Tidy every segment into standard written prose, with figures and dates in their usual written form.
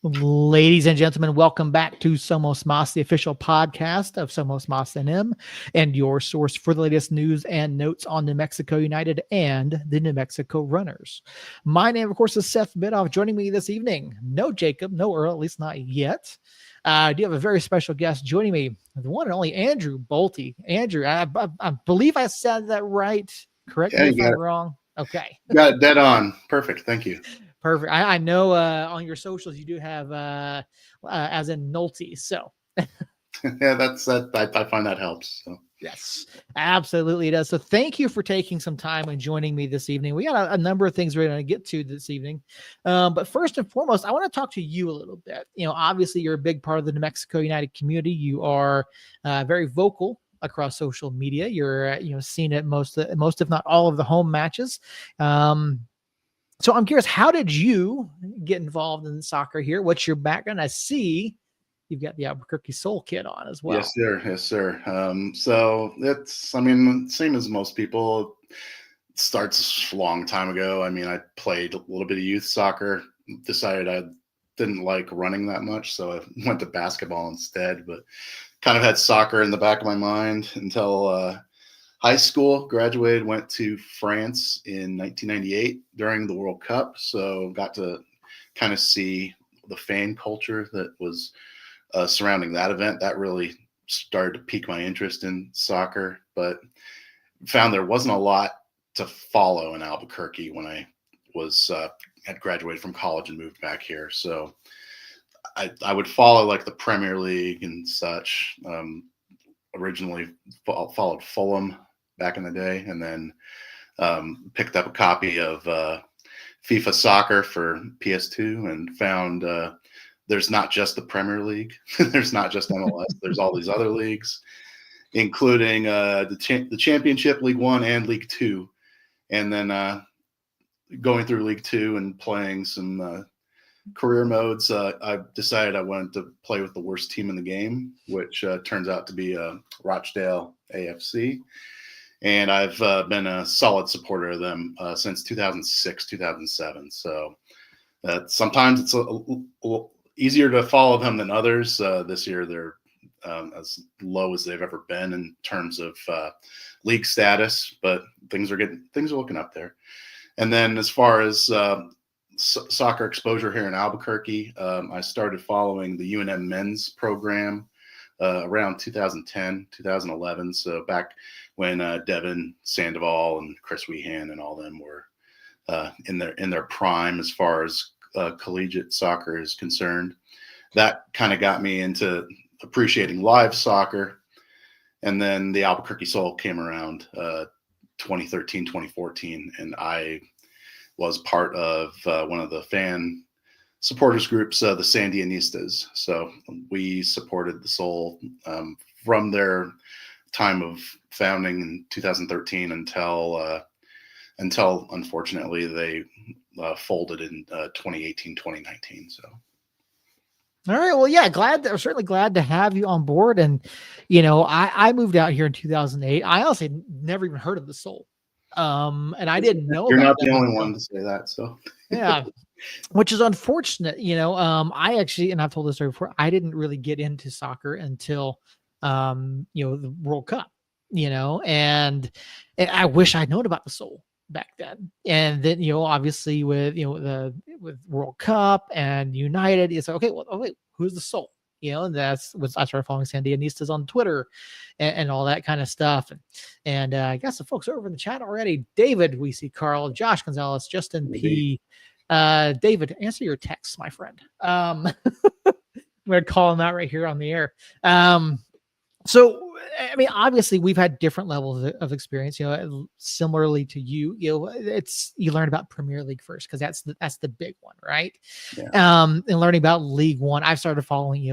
Ladies and gentlemen, welcome back to Somos Mas, the official podcast of Somos Mas NM, and your source for the latest news and notes on New Mexico United and the New Mexico Runners. My name, of course, is Seth Bidoff. Joining me this evening, no Jacob, no Earl, at least not yet. I do have a very special guest joining me, the one and only Andrew Bolte. Andrew, I believe I said that right. Correct me if I'm wrong. Okay. Got it dead on. Perfect. Thank you. Perfect. I know on your socials you do have as in Nolte. So Yeah, that's that. I find that helps. So. Yes, absolutely it does. So thank you for taking some time and joining me this evening. We got a number of things we're going to get to this evening. But first and foremost, I want to talk to you a little bit. You know, obviously you're a big part of the New Mexico United community. You are very vocal across social media. You're seen at most if not all of the home matches. So I'm curious, how did you get involved in soccer here? What's your background? I see you've got the Albuquerque Soul kit on as well. Yes, sir. Yes, sir. So same as most people. It starts a long time ago. I mean, I played a little bit of youth soccer, decided I didn't like running that much, so I went to basketball instead, but kind of had soccer in the back of my mind until high school. Graduated, went to France in 1998 during the World Cup. So got to kind of see the fan culture that was surrounding that event. That really started to pique my interest in soccer, but found there wasn't a lot to follow in Albuquerque when I was had graduated from college and moved back here. So I would follow like the Premier League and such. Originally followed Fulham back in the day, and then picked up a copy of FIFA Soccer for PS2 and found there's not just the Premier League, there's not just MLS, there's all these other leagues, including the Championship, League One, and League Two, and then going through League Two and playing some career modes. I decided I wanted to play with the worst team in the game, which turns out to be Rochdale AFC. And I've been a solid supporter of them since 2006, 2007. So sometimes it's a little easier to follow them than others. This year, they're as low as they've ever been in terms of league status, but things are looking up there. And then as far as soccer exposure here in Albuquerque, I started following the UNM men's program around 2010, 2011. So back when Devin Sandoval and Chris Wehan and all them were in their prime as far as collegiate soccer is concerned. That kind of got me into appreciating live soccer. And then the Albuquerque Soul came around 2013, 2014, and I was part of one of the fan supporters groups, the Sandianistas. So we supported the Soul from their time of founding in 2013 until unfortunately they folded in 2018, 2019. So. All right. Well, yeah, I'm certainly glad to have you on board. And, I moved out here in 2008. I honestly never even heard of the Soul. And I didn't know. You're not the only one to say that. So yeah, which is unfortunate. I actually, and I've told this story before, I didn't really get into soccer until, the World Cup, and I wish I'd known about the Soul back then. And then, obviously with World Cup and United, it's like, okay, well, wait, who's the Soul? And I started following Sandianistas on Twitter and all that kind of stuff. And I got some folks over in the chat already. David, we see Carl, Josh Gonzalez, Justin P. David, answer your texts, my friend. I'm going to call him out right here on the air. So, I mean, obviously we've had different levels of experience, similarly to you, you learn about Premier League first, because that's the big one, right? Yeah. And learning about League One, I've started following,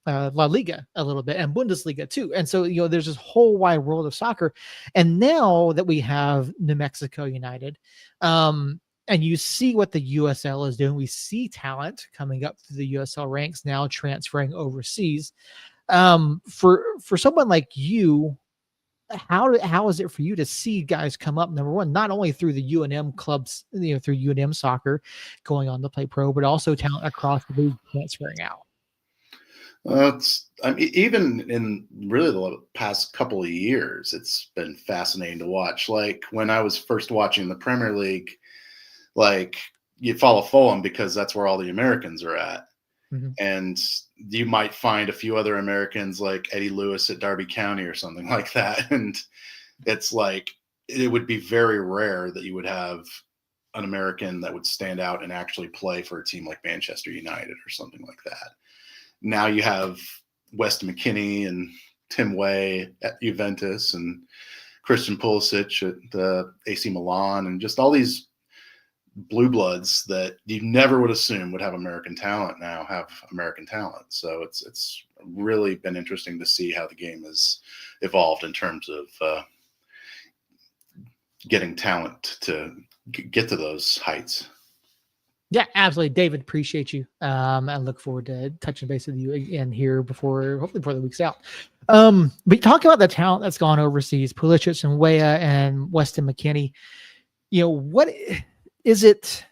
La Liga a little bit and Bundesliga too. And so, there's this whole wide world of soccer. And now that we have New Mexico United, and you see what the USL is doing, we see talent coming up through the USL ranks now transferring overseas. For someone like you, how is it for you to see guys come up, number one, not only through the UNM clubs, through UNM soccer going on to play pro, but also talent across the league transferring out? I mean, even in really the past couple of years, it's been fascinating to watch. Like when I was first watching the Premier League, like you follow Fulham because that's where all the Americans are at. Mm-hmm. And you might find a few other Americans like Eddie Lewis at Derby County or something like that. And it's like it would be very rare that you would have an American that would stand out and actually play for a team like Manchester United or something like that. Now you have Weston McKennie and Tim Way at Juventus and Christian Pulisic at the AC Milan, and just all these blue bloods that you never would assume would have American talent now have American talent. So it's really been interesting to see how the game has evolved in terms of getting talent to get to those heights. Yeah, absolutely. David, appreciate you. I look forward to touching base with you again here hopefully before the week's out. But talk about the talent that's gone overseas, Pulisic and Weah and Weston McKennie. What is it?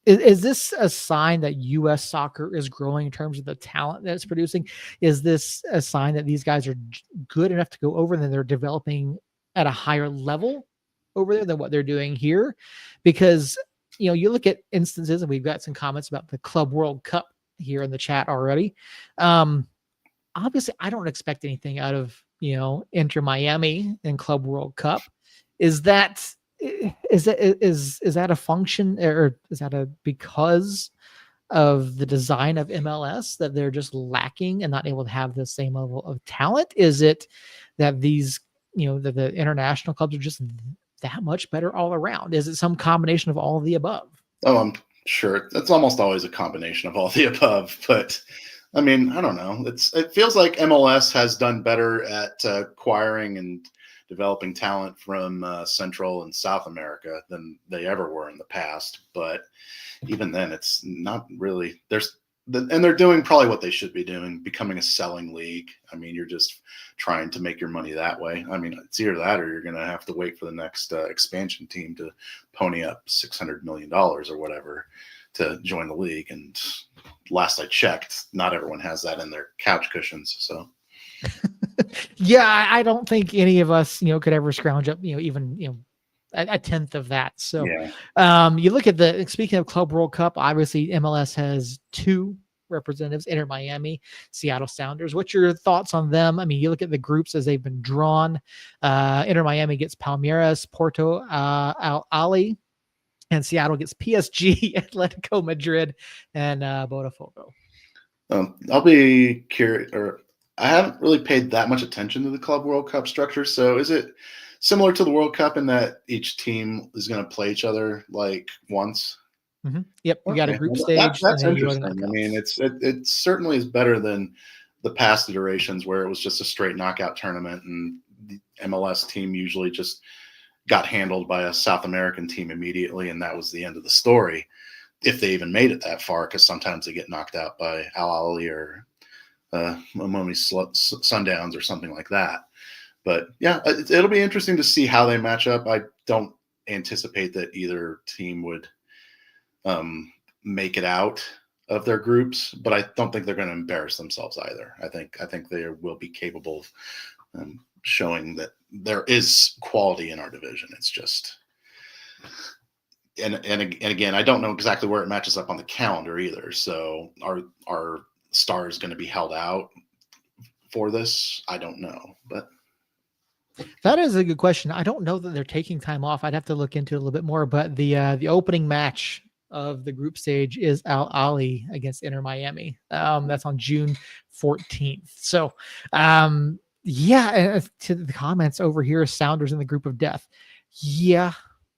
Is this a sign that U.S. soccer is growing in terms of the talent that it's producing? Is this a sign that these guys are good enough to go over and then they're developing at a higher level over there than what they're doing here? Because, you look at instances, and we've got some comments about the Club World Cup here in the chat already. Obviously, I don't expect anything out of, Inter Miami and Club World Cup. Is that a function, or is that because of the design of MLS that they're just lacking and not able to have the same level of talent? Is it that these, the international clubs are just that much better all around? Is it some combination of all of the above? Oh, I'm sure that's almost always a combination of all the above, but I mean, I don't know. It feels like MLS has done better at acquiring and developing talent from Central and South America than they ever were in the past. But even then, it's not really. And they're doing probably what they should be doing, becoming a selling league. I mean, you're just trying to make your money that way. I mean, it's either that or you're going to have to wait for the next expansion team to pony up $600 million or whatever to join the league. And last I checked, not everyone has that in their couch cushions. So. Yeah, I don't think any of us, could ever scrounge up, even, a tenth of that. So, yeah. You look at speaking of Club World Cup, obviously MLS has 2 representatives, Inter Miami, Seattle Sounders. What's your thoughts on them? I mean, you look at the groups as they've been drawn. Inter Miami gets Palmeiras, Porto, Al Ahly, and Seattle gets PSG, Atletico Madrid, and Botafogo. I'll be curious, or I haven't really paid that much attention to the Club World Cup structure. So is it similar to the World Cup in that each team is going to play each other like once? Mm-hmm. Yep, you got a group Well, stage. that's and then you go to interesting. I knockouts. mean, it certainly is better than the past iterations where it was just a straight knockout tournament, and the MLS team usually just got handled by a South American team immediately, and that was the end of the story. If they even made it that far, because sometimes they get knocked out by Al Ahly or Maumee Sundowns or something like that. But yeah, it'll be interesting to see how they match up. I don't anticipate that either team would make it out of their groups, but I don't think they're going to embarrass themselves either. I think they will be capable of showing that there is quality in our division. It's just, and again, I don't know exactly where it matches up on the calendar either. So our stars going to be held out for this? I don't know, but that is a good question. I don't know that they're taking time off. I'd have to look into it a little bit more. But the opening match of the group stage is Al Ahly against Inter Miami. That's on June 14th. So, yeah. To the comments over here, Sounders in the group of death. Yeah,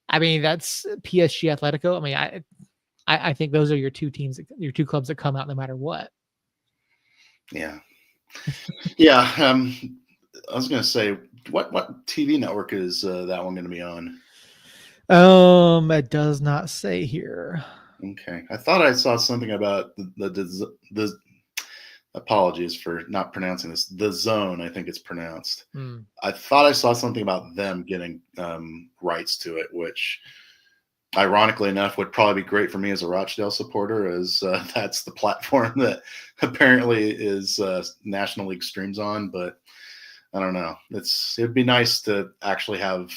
I mean that's PSG Atletico. I mean, I think those are your 2 teams, your 2 clubs that come out no matter what. Yeah. Yeah. I was going to say, what TV network is that one going to be on? It does not say here. Okay. I thought I saw something about the apologies for not pronouncing this. The Zone, I think it's pronounced. Hmm. I thought I saw something about them getting rights to it, which ironically enough would probably be great for me as a Rochdale supporter, as that's the platform that apparently is National League streams on. But I don't know. It'd be nice to actually have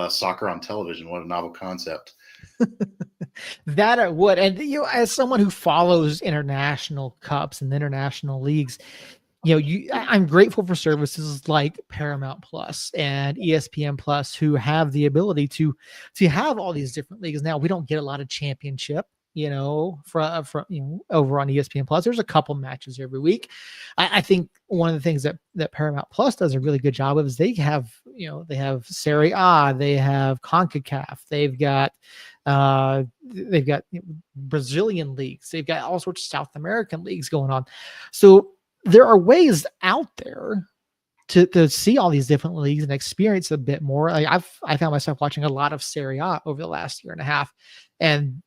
soccer on television. What a novel concept. That it would, and as someone who follows international cups and international leagues, I'm grateful for services like Paramount Plus and ESPN Plus, who have the ability to have all these different leagues. Now we don't get a lot of championship, from over on ESPN Plus. There's a couple matches every week. I think one of the things that Paramount Plus does a really good job of is they have Serie A, they have CONCACAF, they've got Brazilian leagues, they've got all sorts of South American leagues going on. So there are ways out there to see all these different leagues and experience a bit more. I found myself watching a lot of Serie A over the last year and a half, and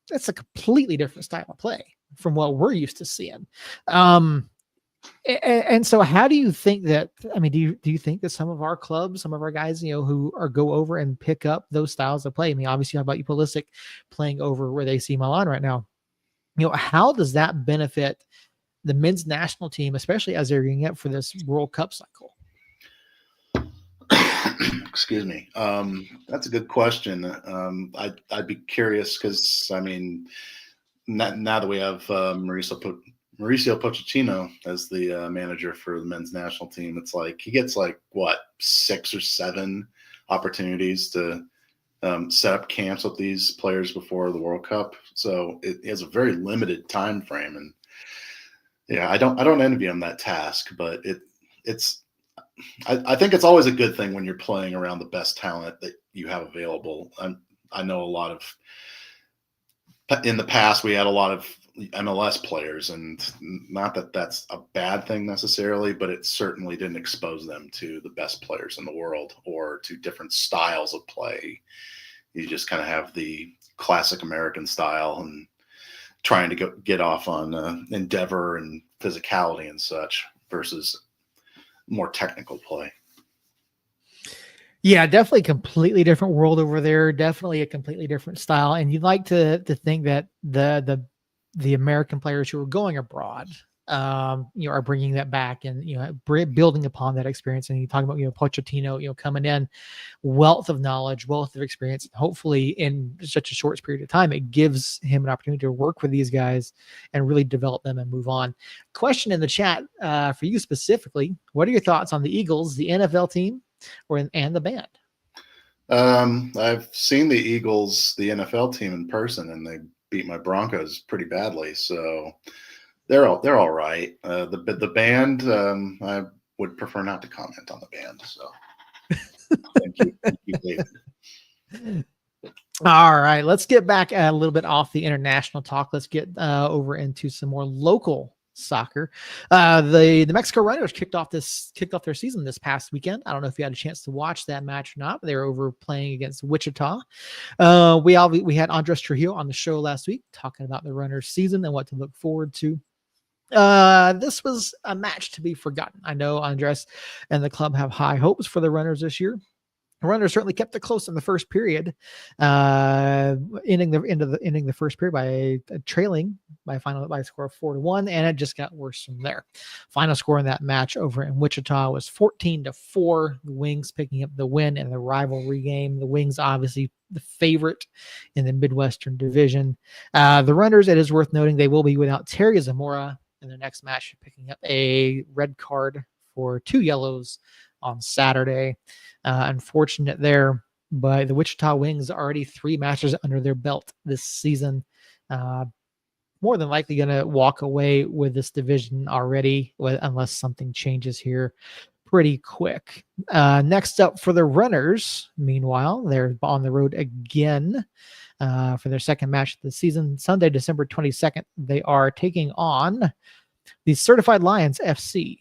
that's a completely different style of play from what we're used to seeing. And so how do you think that, I mean, do you think that some of our clubs, some of our guys, who go over and pick up those styles of play? I mean, obviously, how about you, Pulisic, playing over where they see Milan right now? How does that benefit the men's national team, especially as they're getting up for this World Cup cycle? Excuse me. That's a good question. I'd be curious because, I mean, now that we have Mauricio Pochettino as the manager for the men's national team, it's like he gets like what 6 or 7 opportunities to set up camps with these players before the World Cup. So it has a very limited time frame, and yeah, I don't envy him that task, but it's I think it's always a good thing when you're playing around the best talent that you have available. I know a lot of in the past we had a lot of MLS players, and not that that's a bad thing necessarily, but it certainly didn't expose them to the best players in the world or to different styles of play. You just kind of have the classic American style and trying to get off on endeavor and physicality and such versus more technical play. Yeah, definitely completely different world over there. Definitely a completely different style. And you'd like to think that the American players who are going abroad, are bringing that back and, building upon that experience. And you talk about, Pochettino, coming in, wealth of knowledge, wealth of experience. Hopefully in such a short period of time, it gives him an opportunity to work with these guys and really develop them and move on. Question in the chat for you specifically: what are your thoughts on the Eagles, the NFL team, and the band? I've seen the Eagles, the NFL team, in person, and they beat my Broncos pretty badly. So they're all right. The band, I would prefer not to comment on the band. So thank you, David. All right, let's get back a little bit off the international talk. Let's get over into some more local soccer. The Mexico Runners kicked off their season this past weekend. I don't know if you had a chance to watch that match or not, but they were over playing against Wichita. We had Andres Trujillo on the show last week talking about the Runners season and what to look forward to. This was a match to be forgotten. I know Andres and the club have high hopes for the Runners this year. The Runners certainly kept it close in the first period, ending the first period by trailing by a score of 4-1, and it just got worse from there. Final score in that match over in Wichita was 14-4. The Wings picking up the win in the rivalry game. The Wings obviously the favorite in the Midwestern Division. The Runners, it is worth noting, they will be without Terry Zamora in their next match, picking up a red card for 2 yellows on Saturday. Unfortunate there, but the Wichita Wings are already 3 matches under their belt this season. More than likely going to walk away with this division already, unless something changes here pretty quick. Next up for the Runners, meanwhile, they're on the road again for their second match of the season. Sunday, December 22nd, they are taking on the Certified Lions FC.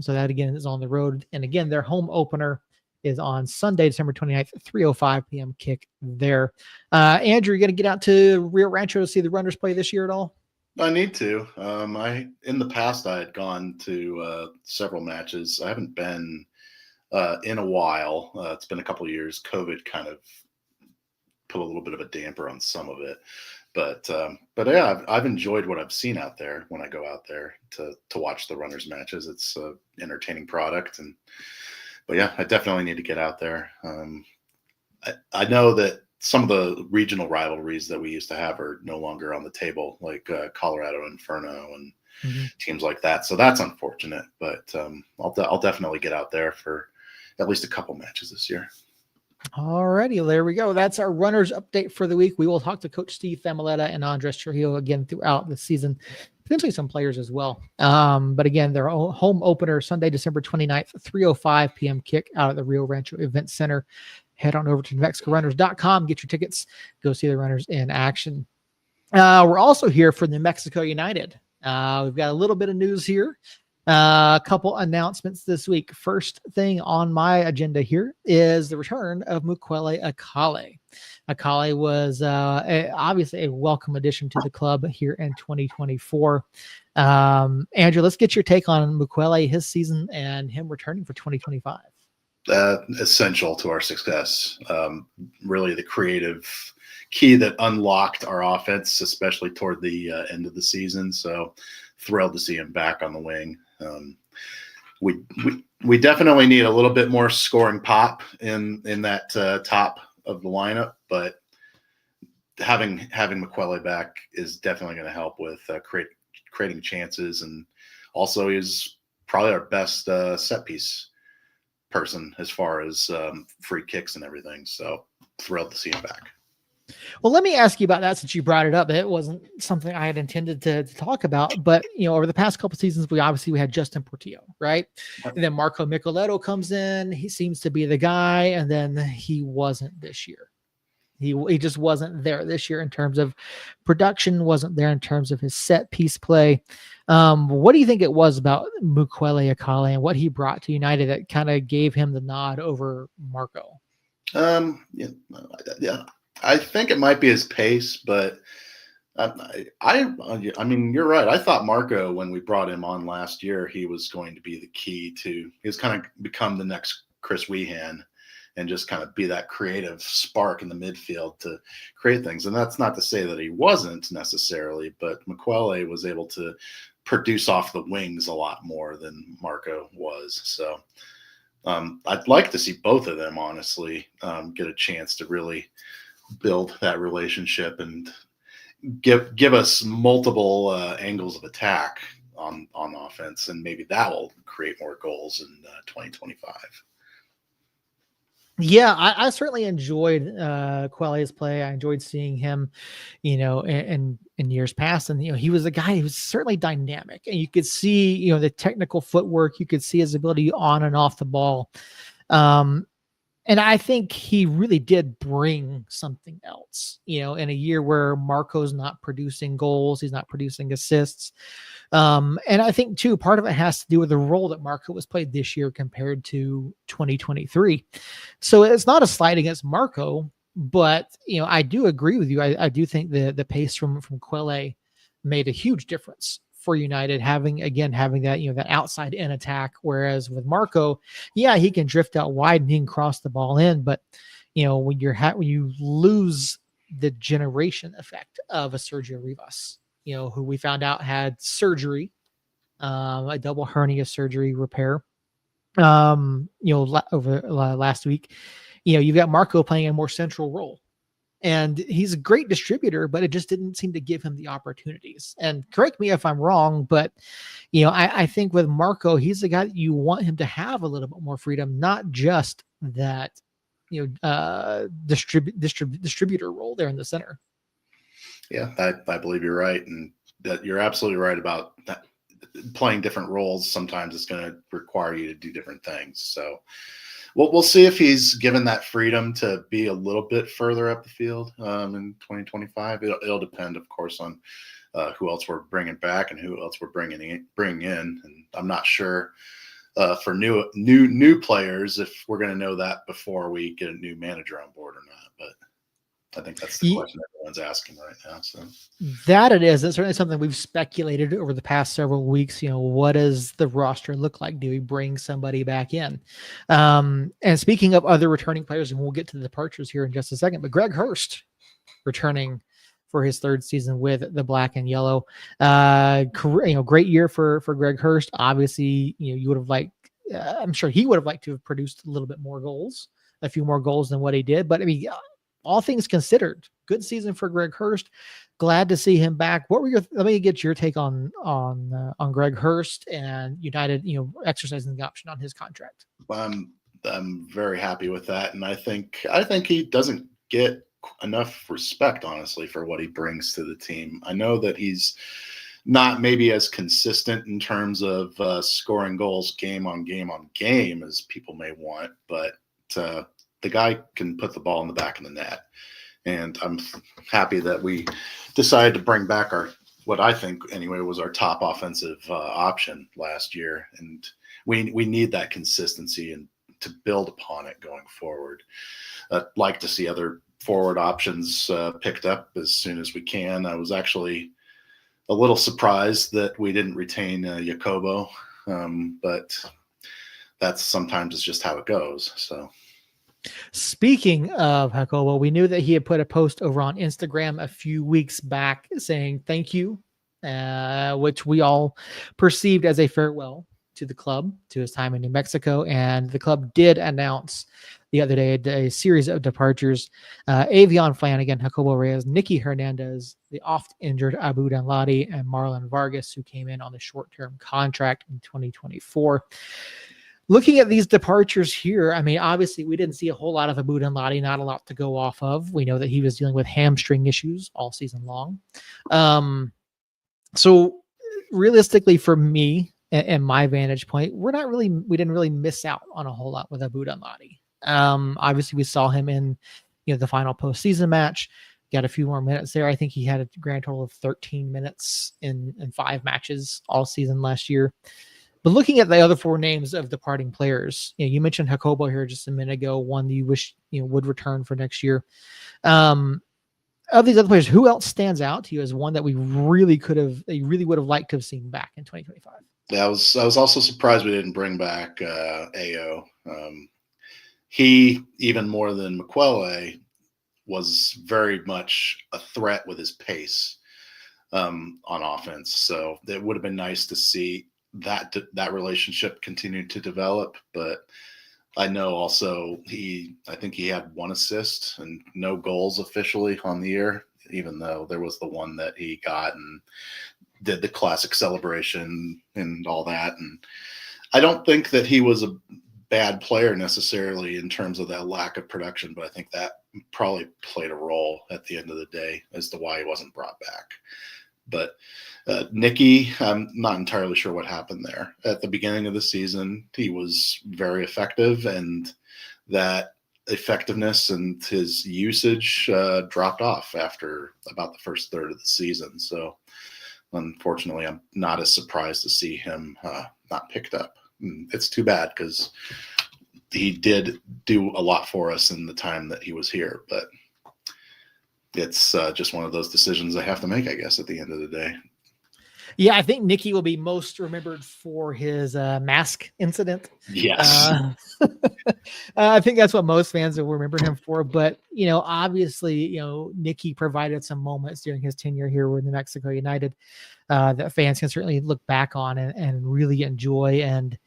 So that, again, is on the road. And again, their home opener is on Sunday, December 29th, 3:05 p.m. kick there. Andrew, you're going to get out to Rio Rancho to see the Runners play this year at all? I need to. I in the past I had gone to several matches. I haven't been in a while. It's been a couple of years. COVID kind of put a little bit of a damper on some of it, but yeah, I've enjoyed what I've seen out there when I go out there to watch the runners matches. It's a entertaining product, and but yeah, I definitely need to get out there. I know that some of the regional rivalries that we used to have are no longer on the table, like Colorado Inferno and Mhm. teams like that. So that's unfortunate, but I'll definitely get out there for at least a couple matches this year. Alrighty, there we go. That's our runners update for the week. We will talk to Coach Steve Familetta and Andres Trujillo again throughout the season, potentially some players as well. But again, their home opener Sunday, December 29th, 3:05 p.m. kick out at the Rio Rancho Event Center. Head on over to NewMexicoRunners.com, get your tickets, go see the runners in action. We're also here for New Mexico United. We've got a little bit of news here. A couple announcements this week. First thing on my agenda here is the return of Mukwele Akale. Akale was obviously a welcome addition to the club here in 2024. Andrew, let's get your take on Mukwele, his season, and him returning for 2025. Essential to our success. Really, the creative key that unlocked our offense, especially toward the end of the season. So thrilled to see him back on the wing. We definitely need a little bit more scoring pop in that top of the lineup, but having Mukwele back is definitely going to help with creating chances, and also he's probably our best set piece person as far as free kicks and everything. So thrilled to see him back. Well, let me ask you about that since you brought it up. It wasn't something I had intended to talk about, but over the past couple seasons, we had Justin Portillo, right? And then Marco Micheletto comes in. He seems to be the guy, and then he wasn't this year. He just wasn't there this year in terms of production, wasn't there in terms of his set piece play. What do you think it was about Mukwele Akale and what he brought to United that kind of gave him the nod over Marco? Yeah, I think it might be his pace, but I mean, you're right. I thought Marco, when we brought him on last year, he was going to be the key to. He was kind of become the next Chris Wehan, and just kind of be that creative spark in the midfield to create things. And that's not to say that he wasn't necessarily, but Mukwele was able to produce off the wings a lot more than Marco was. So I'd like to see both of them, honestly, get a chance to really build that relationship and give us multiple angles of attack on offense, and maybe that will create more goals in 2025. Yeah, I certainly enjoyed Queli's play. I enjoyed seeing him, in years past, and he was a guy who was certainly dynamic, and you could see the technical footwork. You could see his ability on and off the ball. And I think he really did bring something else, in a year where Marco's not producing goals, he's not producing assists. And I think too, part of it has to do with the role that Marco was played this year compared to 2023. So it's not a slight against Marco, but I do agree with you. I do think the pace from Quelle made a huge difference for United, having that that outside in attack. Whereas with Marco, yeah, he can drift out wide and he can cross the ball in, but when you lose the generation effect of a Sergio Rivas, who we found out had surgery, a double hernia surgery repair, over last week. You've got Marco playing a more central role. And he's a great distributor, but it just didn't seem to give him the opportunities. And correct me if I'm wrong, but I think with Marco, he's the guy that you want him to have a little bit more freedom, not just that distributor role there in the center. Yeah, I believe you're right, and that you're absolutely right about that. Playing different roles sometimes is going to require you to do different things. So we'll see if he's given that freedom to be a little bit further up the field in 2025. It'll depend, of course, on who else we're bringing back and who else we're bringing in. And I'm not sure for new players if we're going to know that before we get a new manager on board or not. But I think that's the Ye- question everyone's asking right now. So That it is. It's certainly something we've speculated over the past several weeks. What does the roster look like? Do we bring somebody back in? And speaking of other returning players, and we'll get to the departures here in just a second, but Greg Hurst returning for his third season with the Black and Yellow. Great year for Greg Hurst. Obviously, you would have liked. I'm sure he would have liked to have produced a little bit more goals, a few more goals than what he did. But I mean, all things considered, good season for Greg Hurst. Glad to see him back. What were your? Let me get your take on Greg Hurst and United. Exercising the option on his contract. I'm very happy with that, and I think he doesn't get enough respect, honestly, for what he brings to the team. I know that he's not maybe as consistent in terms of scoring goals game on game on game as people may want, but the guy can put the ball in the back of the net. And I'm happy that we decided to bring back what I think anyway was our top offensive option last year. And we need that consistency and to build upon it going forward. I'd like to see other forward options picked up as soon as we can. I was actually a little surprised that we didn't retain Jacobo, but that's sometimes it's just how it goes. So. Speaking of Jacobo, we knew that he had put a post over on Instagram a few weeks back saying thank you, which we all perceived as a farewell to the club, to his time in New Mexico. And the club did announce the other day a series of departures. Avion Flanagan, Jacobo Reyes, Nicky Hernandez, the oft-injured Abu Danladi, and Marlon Vargas, who came in on the short-term contract in 2024. Looking at these departures here, I mean, obviously we didn't see a whole lot of Abu Danladi, not a lot to go off of. We know that he was dealing with hamstring issues all season long. So realistically for me and my vantage point, we didn't really miss out on a whole lot with Abu Danladi. Obviously we saw him in, the final postseason match, got a few more minutes there. I think he had a grand total of 13 minutes in 5 matches all season last year. But looking at the other 4 names of departing players, you mentioned Jacobo here just a minute ago, one that you wish would return for next year. Of these other players, who else stands out to you as one that we really would have liked to have seen back in 2025? Yeah, I was also surprised we didn't bring back Ao. He, even more than McQuelle, was very much a threat with his pace on offense. So it would have been nice to see that relationship continue to develop. But I know also I think he had 1 assist and no goals officially on the year, even though there was the one that he got and did the classic celebration and all that. And I don't think that he was a bad player necessarily in terms of that lack of production, but I think that probably played a role at the end of the day as to why he wasn't brought back. But Nicky, I'm not entirely sure what happened there. At the beginning of the season, he was very effective, and that effectiveness and his usage dropped off after about the first third of the season. So unfortunately, I'm not as surprised to see him not picked up. It's too bad because he did do a lot for us in the time that he was here, but it's just one of those decisions I have to make, I guess, at the end of the day. Yeah, I think Nicky will be most remembered for his mask incident. Yes. I think that's what most fans will remember him for. But, obviously, Nicky provided some moments during his tenure here with New Mexico United that fans can certainly look back on and really enjoy. And,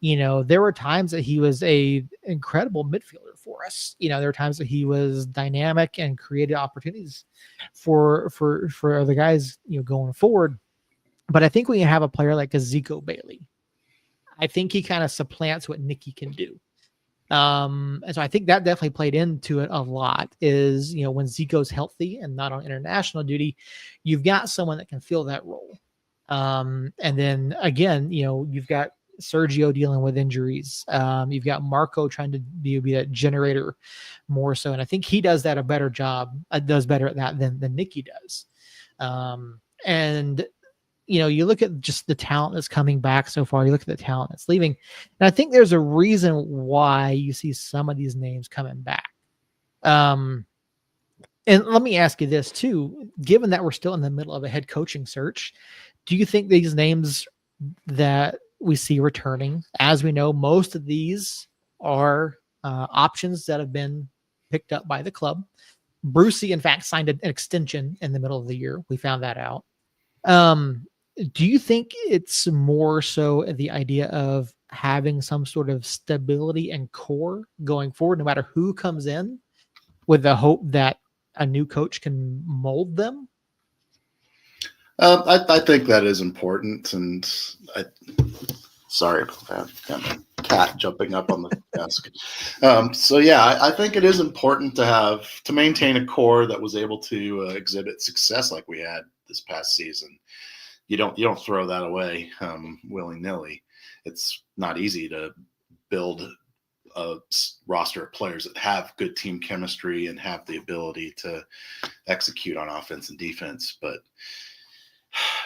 there were times that he was a incredible midfielder for us. There were times that he was dynamic and created opportunities for the guys, going forward. But I think when you have a player like a Zico Bailey, I think he kind of supplants what Nicky can do. And so I think that definitely played into it a lot is, when Zico's healthy and not on international duty, you've got someone that can fill that role. And then again, you've got Sergio dealing with injuries. You've got Marco trying to be that generator more so. And I think he does that a better job, does better at that than Nicky does. And you look at just the talent that's coming back so far, you look at the talent that's leaving. And I think there's a reason why you see some of these names coming back. And let me ask you this too, given that we're still in the middle of a head coaching search, do you think these names that we see returning, as we know, most of these are options that have been picked up by the club? Brucey, in fact, signed an extension in the middle of the year. We found that out. Um, do you think it's more so the idea of having some sort of stability and core going forward, no matter who comes in, with the hope that a new coach can mold them? I think that is important, and sorry about that. Got my cat jumping up on the desk. So yeah, I think it is important to maintain a core that was able to exhibit success like we had this past season. You don't throw that away willy nilly. It's not easy to build a roster of players that have good team chemistry and have the ability to execute on offense and defense. But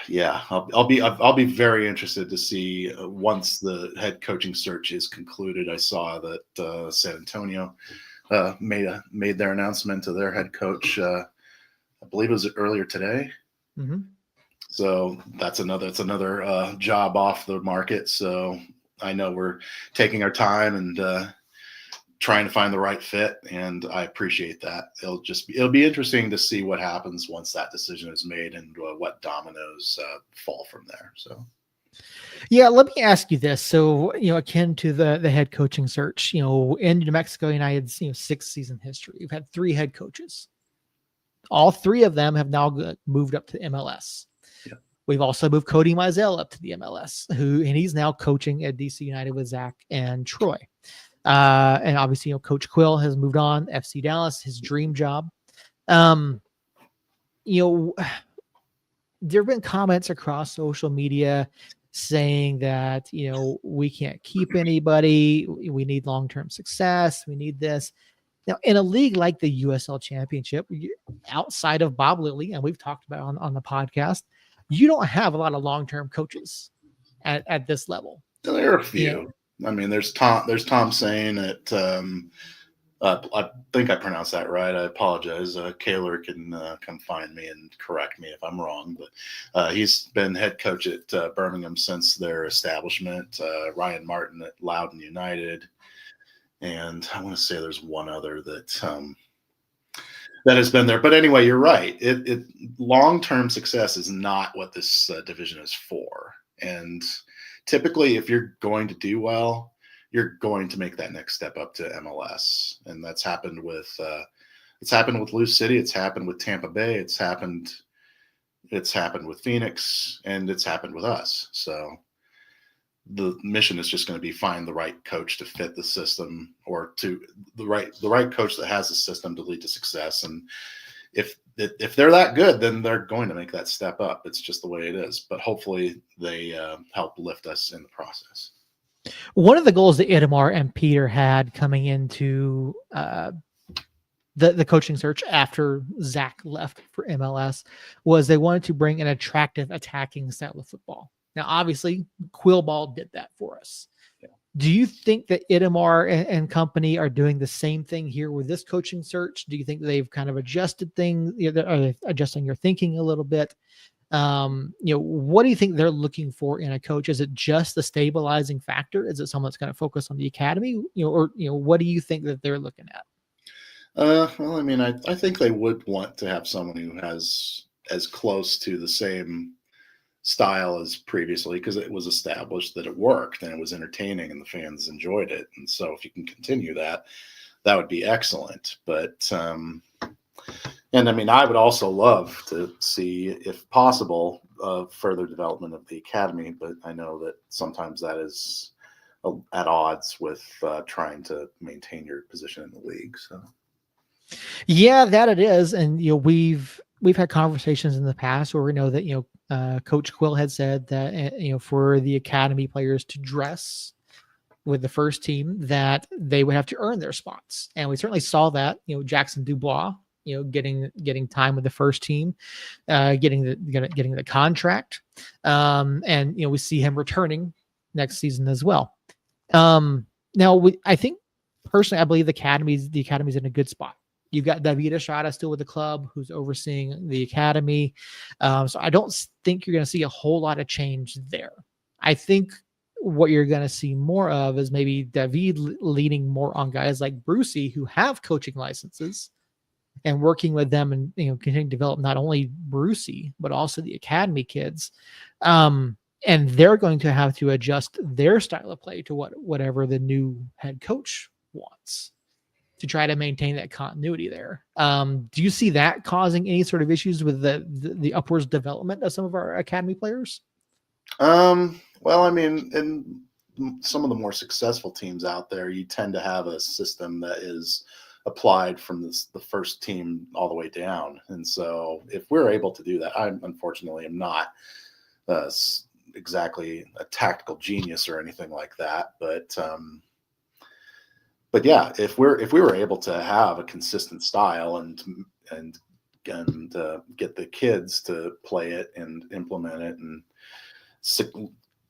yeah, I'll be very interested to see once the head coaching search is concluded. I saw that San Antonio made their announcement to their head coach. I believe it was earlier today. Mm-hmm. So that's another job off the market. So I know we're taking our time and trying to find the right fit, and I appreciate that. It'll be interesting to see what happens once that decision is made and what dominoes fall from there. So. Yeah, let me ask you this. So, akin to the head coaching search, in New Mexico United's 6-season history, we've had 3 head coaches. All 3 of them have now moved up to MLS. Yeah. We've also moved Cody Mizell up to the MLS, and he's now coaching at DC United with Zach and Troy. And obviously, Coach Quill has moved on, FC Dallas, his dream job. There have been comments across social media saying that, we can't keep anybody. We need long-term success. We need this. Now, in a league like the USL Championship, outside of Bob Lilly, and we've talked about on the podcast, you don't have a lot of long-term coaches at this level. There are a few. I mean, there's Tom saying at I think I pronounced that right. I apologize. Kaylor can come find me and correct me if I'm wrong. But he's been head coach at Birmingham since their establishment. Ryan Martin at Loudoun United, and I want to say there's one other that has been there. But anyway, you're right. It long-term success is not what this division is for. And typically, if you're going to do well, you're going to make that next step up to MLS, and that's happened with Lou City, it's happened with Tampa Bay, it's happened with Phoenix, and it's happened with us. So the mission is just going to be find the right coach to fit the system, or to the right coach that has a system to lead to success. And if they're that good, then they're going to make that step up. It's just the way it is. But hopefully they help lift us in the process. One of the goals that Itamar and Peter had coming into the coaching search after Zach left for MLS was they wanted to bring an attractive attacking style of football. Now, obviously, Quillball did that for us. Yeah. Do you think that Itamar and company are doing the same thing here with this coaching search? Do you think they've kind of adjusted things, are they adjusting your thinking a little bit? What do you think they're looking for in a coach? Is it just the stabilizing factor? Is it someone that's going to focus on the academy? Or what do you think that they're looking at? Well, I mean, I think they would want to have someone who has as close to the same style as previously, because it was established that it worked and it was entertaining and the fans enjoyed it. And so if you can continue that, that would be excellent. But and I mean, I would also love to see, if possible, further development of the academy, but I know that sometimes that is at odds with trying to maintain your position in the league. So yeah, that it is. And we've had conversations in the past where we know that Coach Quill had said that for the academy players to dress with the first team, that they would have to earn their spots, and we certainly saw that. Jackson Dubois, getting time with the first team, getting the contract, and we see him returning next season as well. Now, I think personally, I believe the academy's in a good spot. You've got David Estrada still with the club, who's overseeing the academy. So I don't think you're going to see a whole lot of change there. I think what you're going to see more of is maybe David leaning more on guys like Brucey who have coaching licenses and working with them and continuing to develop not only Brucey but also the academy kids. And they're going to have to adjust their style of play to whatever the new head coach wants to try to maintain that continuity there. Do you see that causing any sort of issues with the upwards development of some of our academy players? Well, I mean, in some of the more successful teams out there, you tend to have a system that is applied from the first team all the way down. And so if we're able to do that, I unfortunately am not exactly a tactical genius or anything like that. But yeah, if we were able to have a consistent style and get the kids to play it and implement it and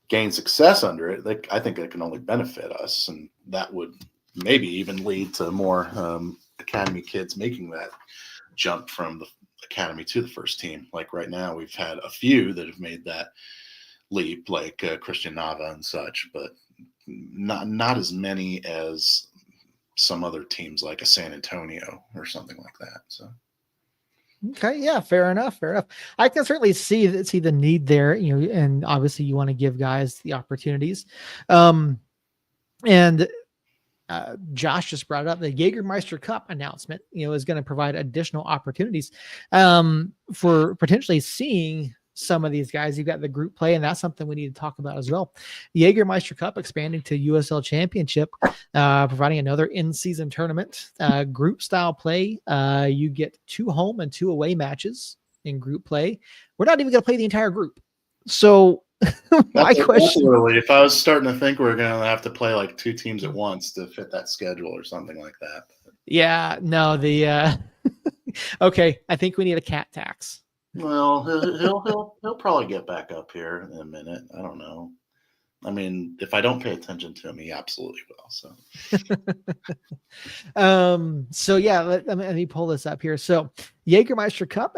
gain success under it, I think it can only benefit us, and that would maybe even lead to more academy kids making that jump from the academy to the first team. Like right now, we've had a few that have made that leap, like Christian Nava and such, but not as many as some other teams like a San Antonio or something like that. So. Okay, yeah, fair enough. I can certainly see the need there, and obviously you want to give guys the opportunities. And Josh just brought up the Jägermeister Cup announcement, is going to provide additional opportunities for potentially seeing some of these guys. You've got the group play, and that's something we need to talk about as well. The Jägermeister Cup expanding to USL Championship, providing another in-season tournament, group style play. You get 2 home and 2 away matches in group play. We're not even going to play the entire group. So my question, really, if I was starting to think we're going to have to play like 2 teams at once to fit that schedule or something like that. Yeah, no, okay, I think we need a cat tax. Well, he'll probably get back up here in a minute. I don't know. I mean, if I don't pay attention to him, he absolutely will. So yeah, let me pull this up here. So Jägermeister Cup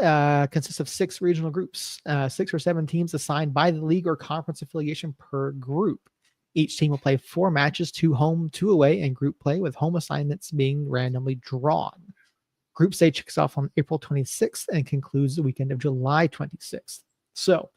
consists of 6 regional groups, 6 or 7 teams assigned by the league or conference affiliation per group. Each team will play 4 matches, 2 home, 2 away, and group play, with home assignments being randomly drawn. Group stage kicks off on April 26th and concludes the weekend of July 26th. So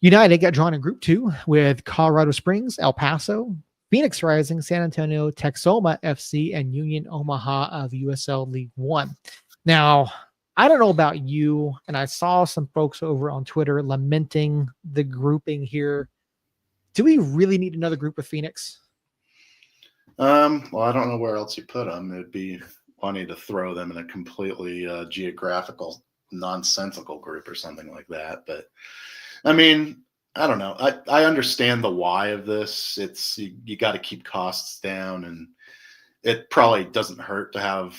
United got drawn in Group 2 with Colorado Springs, El Paso, Phoenix Rising, San Antonio, Texoma FC, and Union Omaha of USL League One. Now, I don't know about you, and I saw some folks over on Twitter lamenting the grouping here. Do we really need another group with Phoenix? Well, I don't know where else you put them. It'd be funny to throw them in a completely geographical, nonsensical group or something like that. But I mean, I don't know. I understand the why of this. It's you got to keep costs down, and it probably doesn't hurt to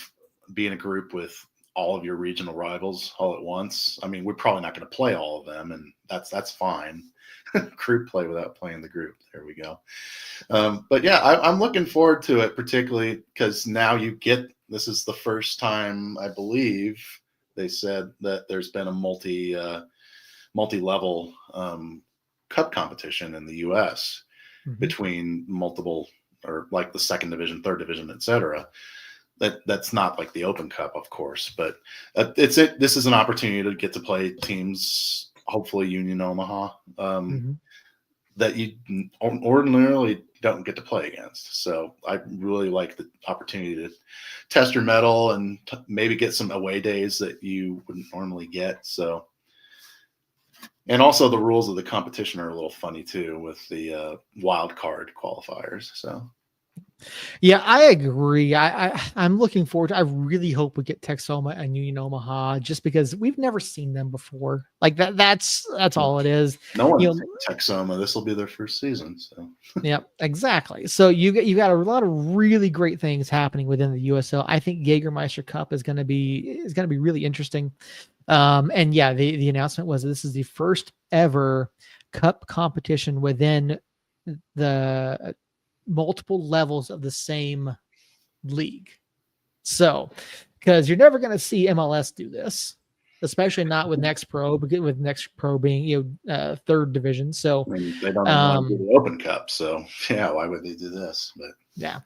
be in a group with all of your regional rivals all at once. I mean, we're probably not going to play all of them, and that's fine. Group play without playing the group. There we go. But yeah, I'm looking forward to it, particularly because now this is the first time, I believe they said that there's been a multi-level cup competition in the U.S. between multiple, or like the 2nd division, 3rd division, etc. That's not like the Open Cup, of course, but this is an opportunity to get to play teams, hopefully Union Omaha, that you ordinarily don't get to play against. So I really like the opportunity to test your mettle and maybe get some away days that you wouldn't normally get. So, and also the rules of the competition are a little funny too, with the wild card qualifiers. So. Yeah, I agree. I'm looking forward to. I really hope we get Texoma and Union Omaha, just because we've never seen them before. Like that. That's all it is. No one Texoma. This will be their first season. So. Yeah, exactly. So you got a lot of really great things happening within the USL. I think Jägermeister Cup is going to be really interesting. And yeah, the announcement was this is the first ever cup competition within the multiple levels of the same league. So because you're never going to see MLS do this, especially not with Next Pro, with Next Pro being third division. So, I mean, they don't even want to do the Open Cup, so yeah, why would they do this? But yeah,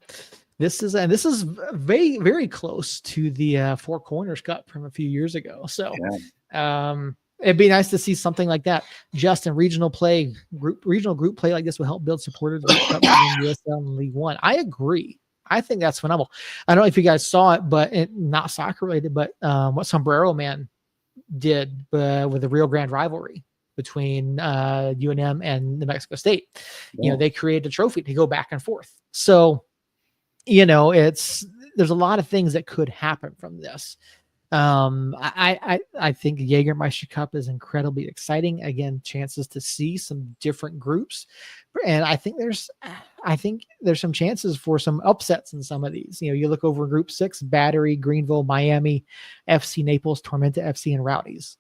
this is very very close to the Four Corners Cup from a few years ago. So, it'd be nice to see something like that. Justin, regional group play like this will help build supporters of each cup in USL and League One. I agree. I think that's phenomenal. I don't know if you guys saw it, but not soccer related, but what Sombrero Man did with the Rio Grande rivalry between UNM and New Mexico State. yeah. They created a trophy to go back and forth. So, there's a lot of things that could happen from this. I think the Jägermeister Cup is incredibly exciting. Again, chances to see some different groups, and I think there's some chances for some upsets in some of these. You look over Group 6: Battery, Greenville, Miami, FC Naples, Tormenta FC, and Rowdies.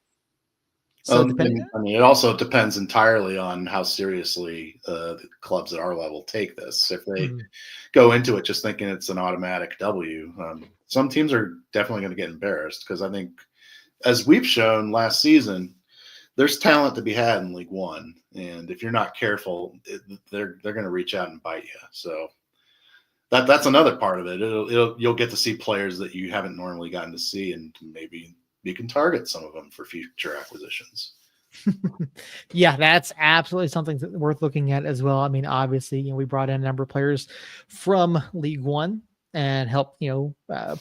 So it also depends entirely on how seriously the clubs at our level take this. If they go into it just thinking it's an automatic W, some teams are definitely going to get embarrassed, because I think, as we've shown last season, there's talent to be had in League One, and if you're not careful, they're going to reach out and bite you. So that's another part of it. You'll get to see players that you haven't normally gotten to see, and maybe you can target some of them for future acquisitions. Yeah, that's absolutely something worth looking at as well. I mean, obviously, we brought in a number of players from League One and helped,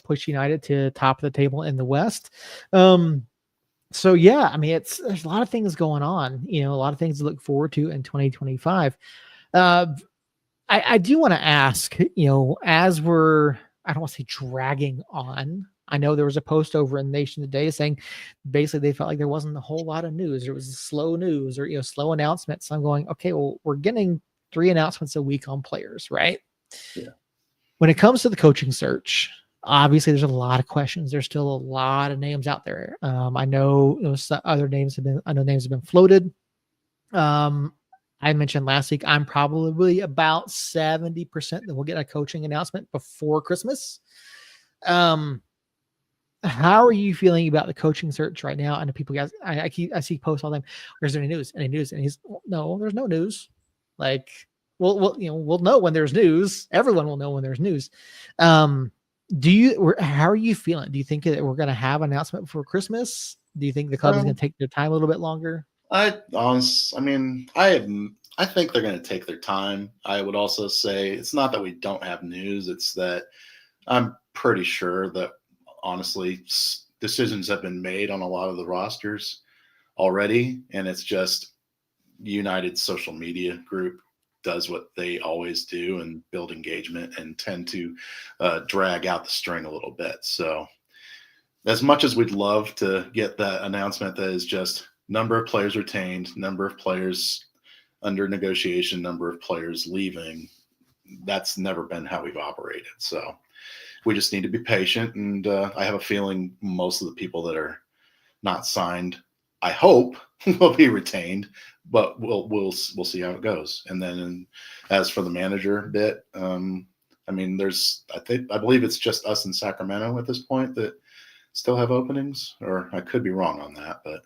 push United to top of the table in the West. So yeah, I mean, there's a lot of things going on, a lot of things to look forward to in 2025. I do want to ask, as I don't want to say dragging on. I know there was a post over in Nation Today saying basically they felt like there wasn't a whole lot of news. There was slow news or, slow announcements. So I'm going, okay, well, we're getting 3 announcements a week on players, right? Yeah. When it comes to the coaching search, obviously there's a lot of questions. There's still a lot of names out there. I know some other names have been floated. I mentioned last week, I'm probably about 70% that we'll get a coaching announcement before Christmas. How are you feeling about the coaching search right now? And the people, guys, I see posts all the time. Where's there any news? Any news? And no, there's no news. Like, we'll know when there's news. Everyone will know when there's news. How are you feeling? Do you think that we're going to have an announcement before Christmas? Do you think the club is going to take their time a little bit longer? I think they're going to take their time. I would also say it's not that we don't have news. It's that I'm pretty sure that, honestly, decisions have been made on a lot of the rosters already, and it's just United's social media group does what they always do and build engagement and tend to drag out the string a little bit. So as much as we'd love to get that announcement that is just number of players retained, number of players under negotiation, number of players leaving, that's never been how we've operated. So we just need to be patient. And I have a feeling most of the people that are not signed, I hope, will be retained, but we'll see how it goes. And then as for the manager bit, I believe it's just us in Sacramento at this point that still have openings, or I could be wrong on that, but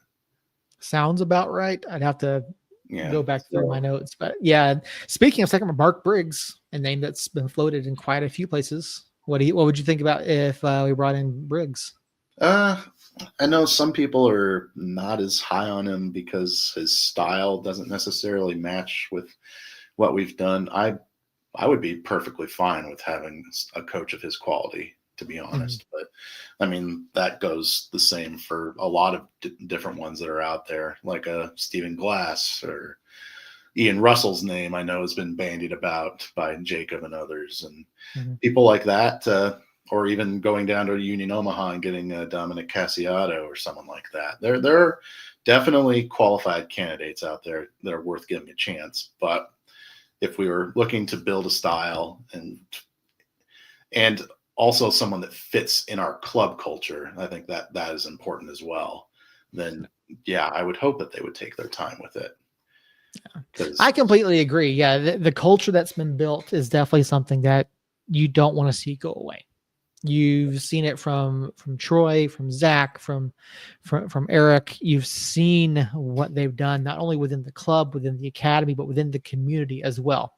sounds about right. I'd have to go back through my notes, but yeah. Speaking of Sacramento, Mark Briggs, a name that's been floated in quite a few places. What would you think about if we brought in Briggs? I know some people are not as high on him because his style doesn't necessarily match with what we've done. I would be perfectly fine with having a coach of his quality, to be honest. But I mean, that goes the same for a lot of different ones that are out there, like a Stephen Glass or Ian Russell's name. I know has been bandied about by Jacob and others, and people like that, or even going down to Union Omaha and getting Dominic Cassiato or someone like that. There are definitely qualified candidates out there that are worth giving a chance. But if we were looking to build a style and also someone that fits in our club culture, I think that is important as well. Then, yeah, I would hope that they would take their time with it. Yeah. I completely agree. Yeah, the culture that's been built is definitely something that you don't want to see go away. You've seen it from Troy, from Zach, from Eric. You've seen what they've done not only within the club, within the academy, but within the community as well.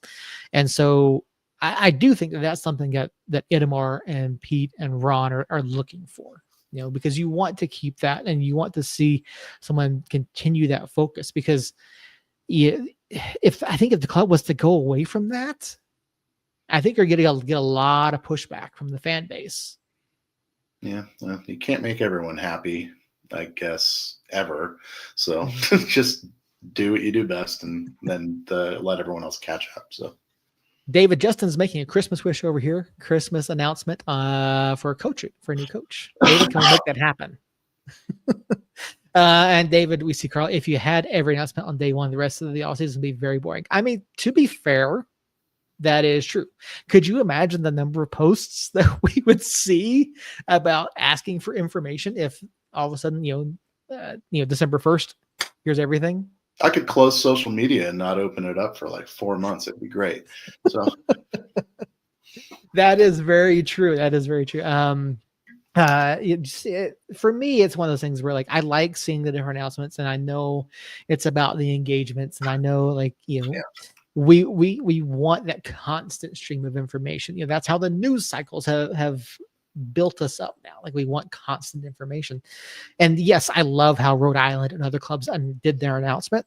And so I do think that that's something that Itamar and Pete and Ron are looking for, because you want to keep that and you want to see someone continue that focus, because if the club was to go away from that, I think you're going to get a lot of pushback from the fan base. Yeah, you can't make everyone happy, I guess, ever. So just do what you do best, and then let everyone else catch up. So David Justin's making a Christmas wish over here. Christmas announcement for a new coach. David, can we make that happen? And David, we see Carl. If you had every announcement on day one, the rest of the offseason would be very boring. I mean, to be fair, that is true. Could you imagine the number of posts that we would see about asking for information if all of a sudden, December 1st, here's everything? I could close social media and not open it up for like 4 months. It'd be great. So that is very true. That is very true. For me, it's one of those things where like I like seeing the different announcements, and I know it's about the engagements, and I know we want that constant stream of information. That's how the news cycles have built us up now. Like we want constant information. And yes, I love how Rhode Island and other clubs did their announcement,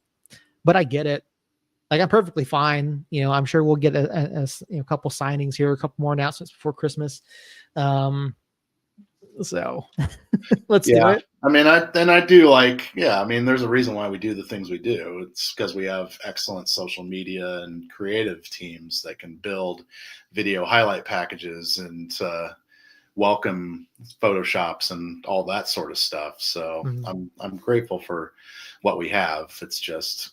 but I get it. Like I'm perfectly fine. I'm sure we'll get a couple signings here, a couple more announcements before Christmas. So let's do it. I mean, I do like, I mean, there's a reason why we do the things we do. It's because we have excellent social media and creative teams that can build video highlight packages and welcome Photoshops and all that sort of stuff. So I'm grateful for what we have. It's just,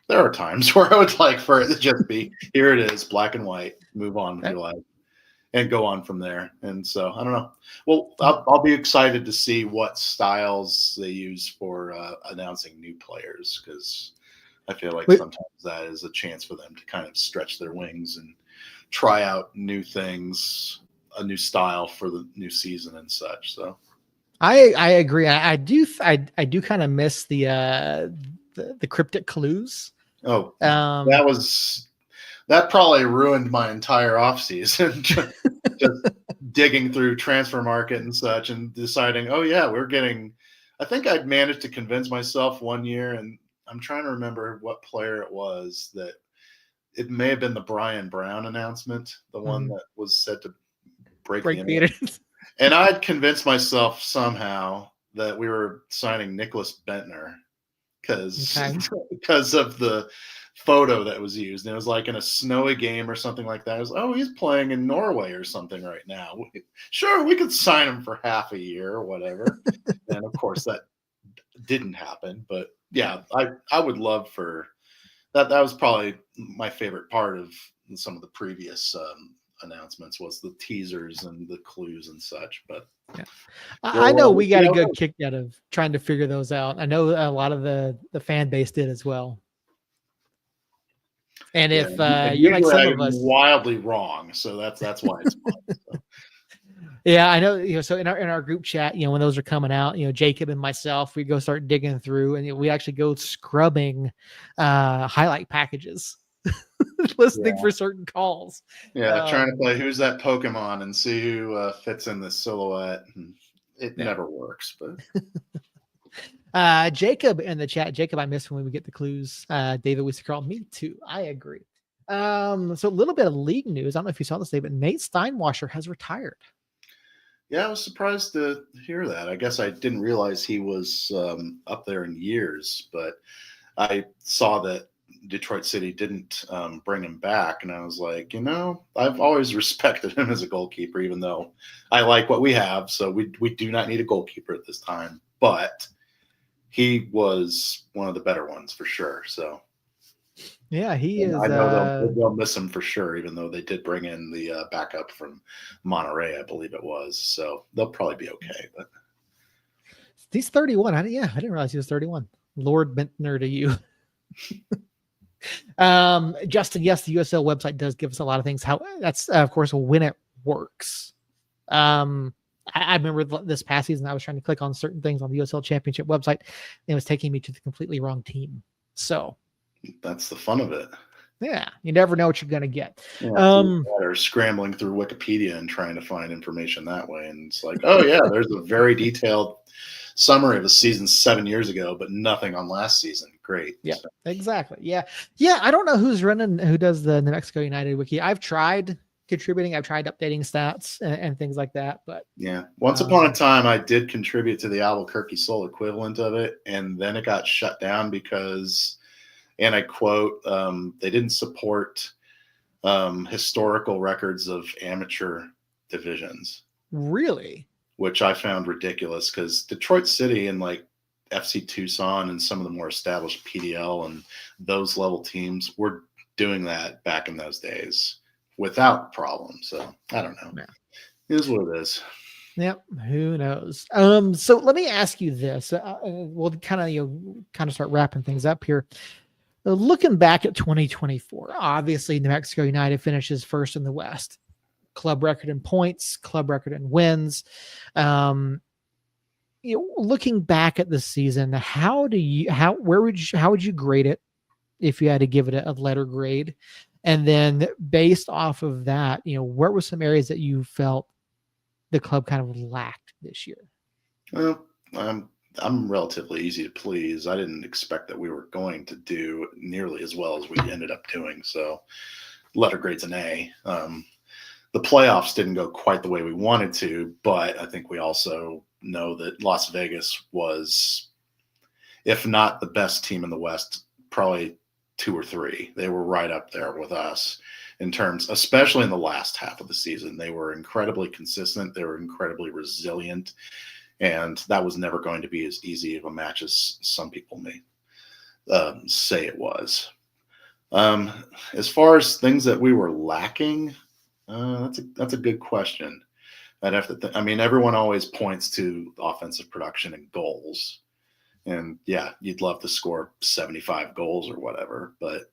there are times where I would like for it to just be, here it is, black and white, move on with your life. And go on from there. And so I don't know. Well, I'll be excited to see what styles they use for announcing new players, because I feel like sometimes that is a chance for them to kind of stretch their wings and try out new things, a new style for the new season and such. So I agree. I do kind of miss the cryptic clues. Oh, that probably ruined my entire offseason. just digging through transfer market and such and deciding, I think I'd managed to convince myself one year, and I'm trying to remember what player it was, that it may have been the Brian Brown announcement, the one that was said to break the internet. And I'd convinced myself somehow that we were signing Nicholas Bentner because of the photo that was used. And it was like in a snowy game or something like that. It was, he's playing in Norway or something right now. Sure, we could sign him for half a year or whatever. And of course that didn't happen. But yeah, I would love for that. That was probably my favorite part of some of the previous announcements, was the teasers and the clues and such. But yeah, I know we got a good kick out of trying to figure those out. I know a lot of the fan base did as well. And if you're like some of us, wildly wrong, so that's why it's fun. So. Yeah, I know. So in our group chat, when those are coming out, Jacob and myself, we go start digging through, and we actually go scrubbing highlight packages, listening for certain calls. Yeah, trying to play who's that Pokemon and see who fits in the silhouette. And it never works, but. Jacob in the chat. Jacob, I miss when we get the clues. David Carl, me too. I agree. So a little bit of league news. I don't know if you saw this today, but Nate Steinwasser has retired. Yeah, I was surprised to hear that. I guess I didn't realize he was up there in years, but I saw that Detroit City didn't bring him back, and I was like, I've always respected him as a goalkeeper, even though I like what we have. So we do not need a goalkeeper at this time, but he was one of the better ones for sure. So yeah, he is. I know they'll miss him for sure, even though they did bring in the backup from Monterey, I believe it was. So they'll probably be okay. But he's 31. I didn't realize he was 31. Lord Bentner to you. Justin, yes, the USL website does give us a lot of things. How that's of course when it works. I remember this past season, I was trying to click on certain things on the USL Championship website, and it was taking me to the completely wrong team. So That's the fun of it. yeah, you never know what you're gonna get. Yeah, Um, or scrambling through Wikipedia and trying to find information that way. And it's like, oh yeah, there's a very detailed summary of a season 7 years ago, but nothing on last season. Great. yeah, exactly. Yeah, yeah. I don't know who does the New Mexico United wiki. I've tried contributing. I've tried updating stats and things like that, but Yeah. Once upon a time, I did contribute to the Albuquerque Soul equivalent of it, and then it got shut down because, and I quote, they didn't support historical records of amateur divisions, really, which I found ridiculous because Detroit City and like FC Tucson and some of the more established PDL and those level teams were doing that back in those days without problem. So I don't know. yeah. It is what it is. Yep. Who knows? So let me ask you this. We'll kind of start wrapping things up here. Looking back at 2024, obviously New Mexico United finishes first in the West. Club record in points, club record in wins. Looking back at the season, how would you grade it if you had to give it a letter grade? And then based off of that, where were some areas that you felt the club kind of lacked this year? Well, I'm relatively easy to please. I didn't expect that we were going to do nearly as well as we ended up doing. So letter grade's an A. The playoffs didn't go quite the way we wanted to, but I think we also know that Las Vegas was, if not the best team in the West, probably 2 or 3. They were right up there with us in terms, especially in the last half of the season. They were incredibly consistent. They were incredibly resilient. And that was never going to be as easy of a match as some people may say it was. As far as things that we were lacking, that's a good question. I'd have to. I mean, everyone always points to offensive production and goals, and yeah, you'd love to score 75 goals or whatever, but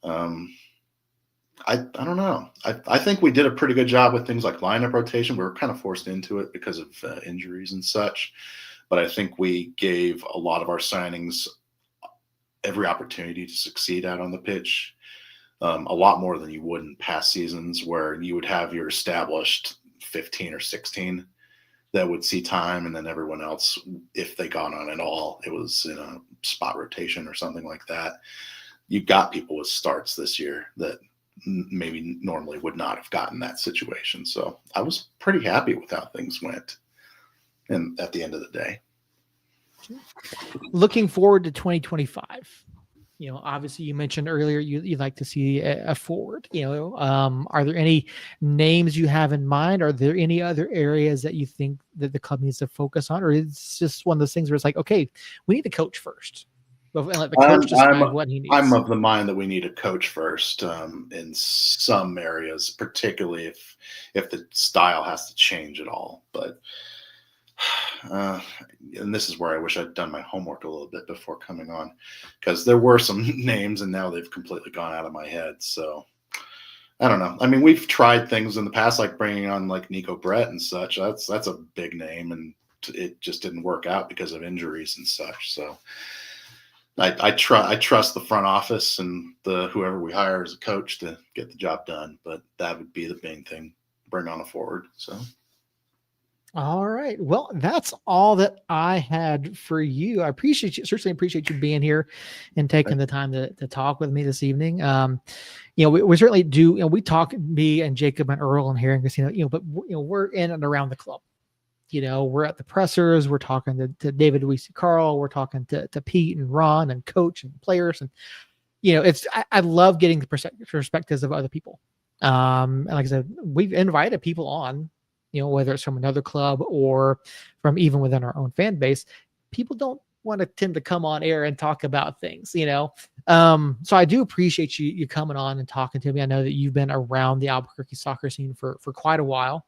I don't know. I think we did a pretty good job with things like lineup rotation. We were kind of forced into it because of injuries and such, but I think we gave a lot of our signings every opportunity to succeed out on the pitch. A lot more than you would in past seasons where you would have your established 15 or 16 that would see time, and then everyone else, if they got on at all, it was in a spot rotation or something like that. You got people with starts this year that maybe normally would not have gotten that situation. So I was pretty happy with how things went. And at the end of the day, looking forward to 2025, obviously you mentioned earlier you'd like to see a forward. Are there any names you have in mind? Are there any other areas that you think that the club needs to focus on, or it's just one of those things where it's like, okay, we need to coach first and let the coach decide what he needs? I'm of the mind that we need a coach first in some areas, particularly if the style has to change at all. But and this is where I wish I'd done my homework a little bit before coming on, because there were some names and now they've completely gone out of my head. So I don't know. I mean, we've tried things in the past, like bringing on like Nico Brett and such. That's a big name, and it just didn't work out because of injuries and such. So I trust the front office and whoever we hire as a coach to get the job done. But that would be the main thing: bring on a forward. So. All right. Well, that's all that I had for you. I certainly appreciate you being here and taking the time to talk with me this evening. We certainly do, we talk, me and Jacob and Earl and Harry and Christina, but we're in and around the club. We're at the pressers, we're talking to David, Carl, we're talking to Pete and Ron and coach and players. And, I love getting the perspectives of other people. And like I said, we've invited people on, whether it's from another club or from even within our own fan base. People don't want to tend to come on air and talk about things, So I do appreciate you coming on and talking to me. I know that you've been around the Albuquerque soccer scene for quite a while.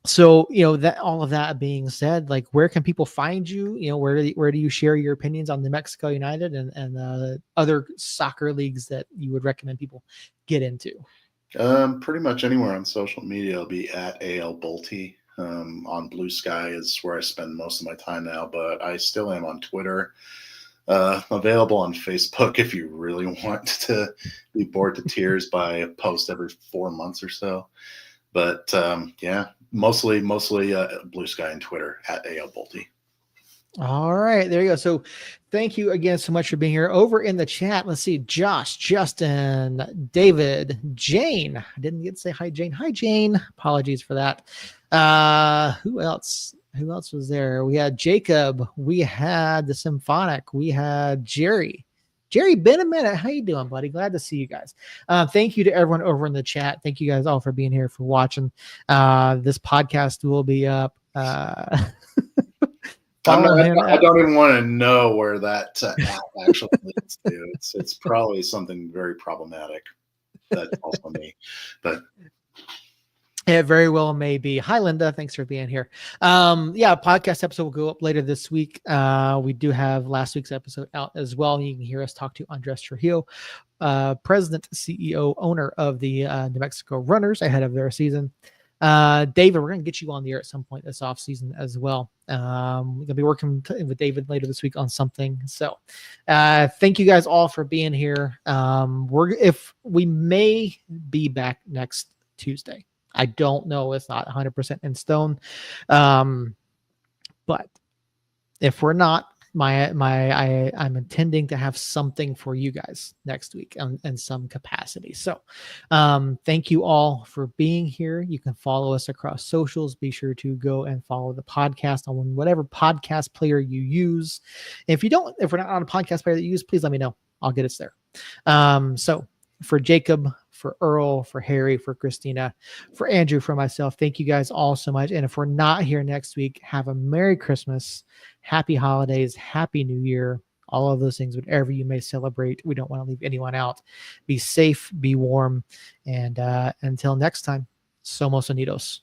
So, that all of that being said, like, where can people find you? Where do you share your opinions on New Mexico United and other soccer leagues that you would recommend people get into? Pretty much anywhere on social media, I'll be at AL Bolte. On Blue Sky is where I spend most of my time now, but I still am on Twitter. Available on Facebook if you really want to be bored to tears by a post every 4 months or so. But yeah, mostly Blue Sky and Twitter at AL Bolte. All right, there you go. So thank you again so much for being here. Over in the chat, let's see, Josh, Justin, David, Jane. I didn't get to say hi, Jane. Hi, Jane. Apologies for that. Who else? Who else was there? We had Jacob. We had the Symphonic. We had Jerry. Jerry, been a minute. How you doing, buddy? Glad to see you guys. Thank you to everyone over in the chat. Thank you guys all for being here, for watching. This podcast will be up. I don't even want to know where that app actually leads to. It's probably something very problematic. That's also me, but it very well may be. Hi, Linda. Thanks for being here. Yeah, podcast episode will go up later this week. We do have last week's episode out as well. You can hear us talk to Andres Trujillo, president, CEO, owner of the New Mexico Runners ahead of their season. David, we're going to get you on the air at some point this off season as well. We're going to be working with David later this week on something. So, thank you guys all for being here. If we may be back next Tuesday, I don't know. It's not 100% in stone. But if we're not, I'm intending to have something for you guys next week in some capacity. So thank you all for being here. You can follow us across socials. Be sure to go and follow the podcast on whatever podcast player you use. If we're not on a podcast player that you use, please let me know. I'll get us there. So for Jacob, for Earl, for Harry, for Christina, for Andrew, for myself, thank you guys all so much. And if we're not here next week, have a Merry Christmas, Happy Holidays, Happy New Year, all of those things, whatever you may celebrate. We don't want to leave anyone out. Be safe, be warm, and until next time, Somos Unidos.